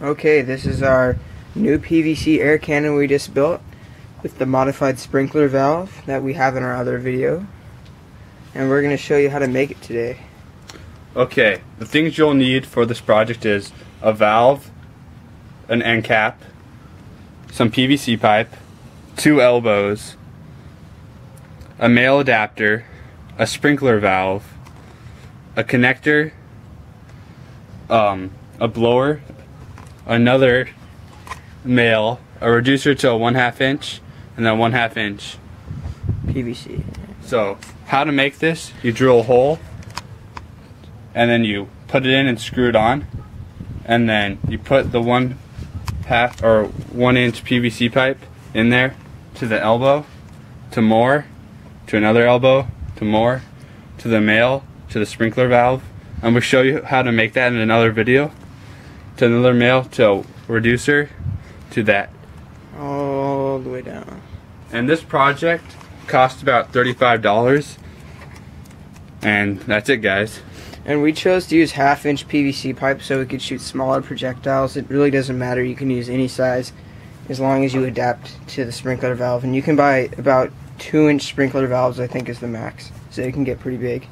Okay, this is our new PVC air cannon we just built with the modified sprinkler valve that we have in our other video. And we're going to show you how to make it today. Okay, the things you'll need for this project is a valve, an end cap, some PVC pipe, 2 elbows, a male adapter, a sprinkler valve, a connector, a blower, another male, a reducer to a 1/2 inch, and then 1/2 inch PVC. So, how to make this? You drill a hole, and then you put it in and screw it on, and then you put the 1 inch PVC pipe in there to the elbow, to more, to another elbow, to more, to the male, to the sprinkler valve. I'm going to show you how to make that in another video. To another male, to reducer, to that. All the way down. And this project cost about $35. And that's it, guys. And we chose to use 1/2 inch PVC pipe so we could shoot smaller projectiles. It really doesn't matter, you can use any size as long as you adapt to the sprinkler valve. And you can buy about 2 inch sprinkler valves, I think is the max. So it can get pretty big.